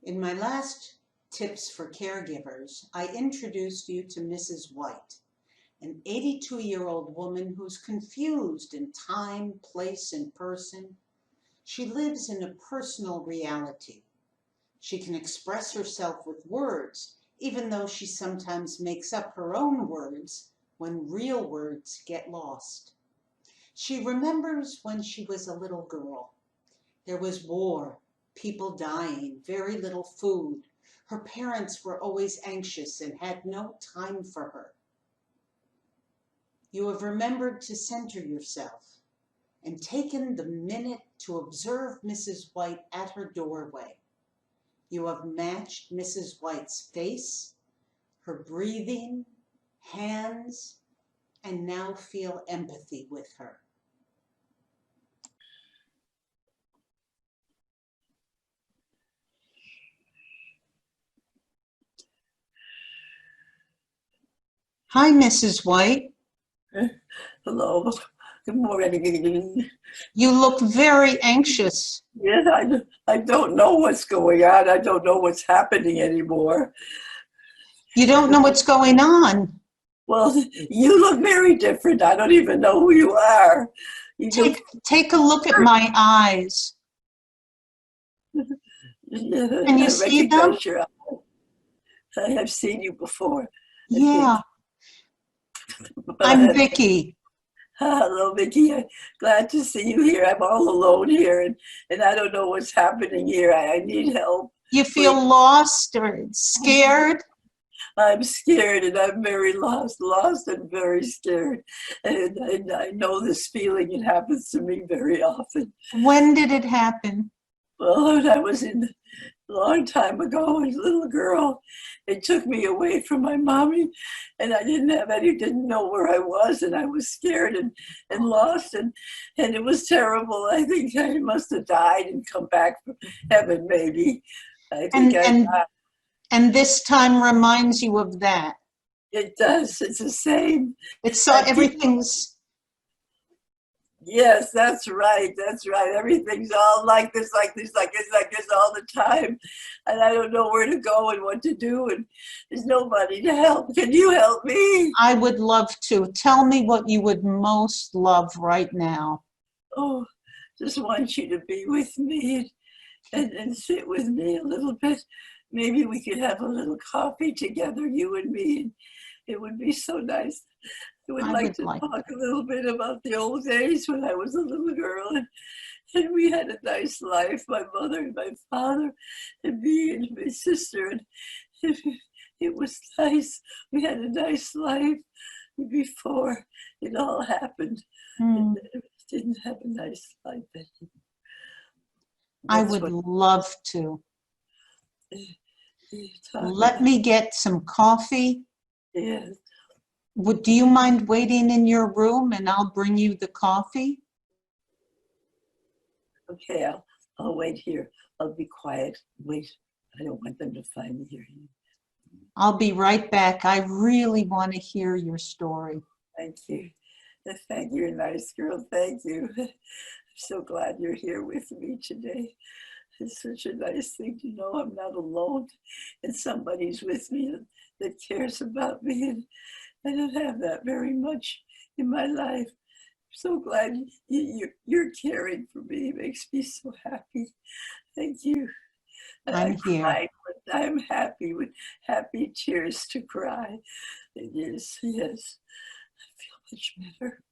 In my last tips for caregivers, I introduced you to Mrs. White, an 82-year-old woman who's confused in time, place, and person. She lives in a personal reality. She can express herself with words, even though she sometimes makes up her own words when real words get lost. She remembers when she was a little girl. There was war, people dying, very little food. Her parents were always anxious and had no time for her. You have remembered to center yourself and taken the minute to observe Mrs. White at her doorway. You have matched Mrs. White's face, her breathing, hands, and now feel empathy with her. Hi, Mrs. White. Hello. Good morning. You look very anxious. Yes, I don't know what's going on. I don't know what's happening anymore. You don't know what's going on. Well, you look very different. I don't even know who you are. Take a look at my eyes. Can you see them? Your eyes. I have seen you before. Yeah. I'm Vicky. Hello, Vicky. I'm glad to see you here. I'm all alone here, and I don't know what's happening here. I need help. You feel lost or scared? I'm scared, and I'm very lost and very scared. And I know this feeling. It happens to me very often. When did it happen? Well, when I was in a long time ago, as a little girl, it took me away from my mommy, and I didn't know where I was, and I was scared and lost, and it was terrible. I think I must have died and come back from heaven, maybe. I think and this time reminds you of that. It does. It's the same. It's so everything's. Yes, that's right. That's right. Everything's all like this all the time. And I don't know where to go and what to do. And there's nobody to help. Can you help me? I would love to. Tell me what you would most love right now. Oh, just want you to be with me and sit with me a little bit. Maybe we could have a little coffee together, you and me. It would be so nice. I would like to talk a little bit about the old days when I was a little girl, and we had a nice life, my mother and my father and me and my sister, and it was nice. We had a nice life before it all happened. And I didn't have a nice life anymore. I would love to. Let me get some coffee. Yes. Do you mind waiting in your room and I'll bring you the coffee? Okay, I'll wait here. I'll be quiet. Wait, I don't want them to find me here. I'll be right back. I really want to hear your story. Thank you. Thank you, nice girl. Thank you. I'm so glad you're here with me today. It's such a nice thing to know I'm not alone and somebody's with me that cares about me. And I don't have that very much in my life. I'm so glad you're caring for me. It makes me so happy. Thank you. I'm here. I'm happy with happy tears to cry. Yes, yes. I feel much better.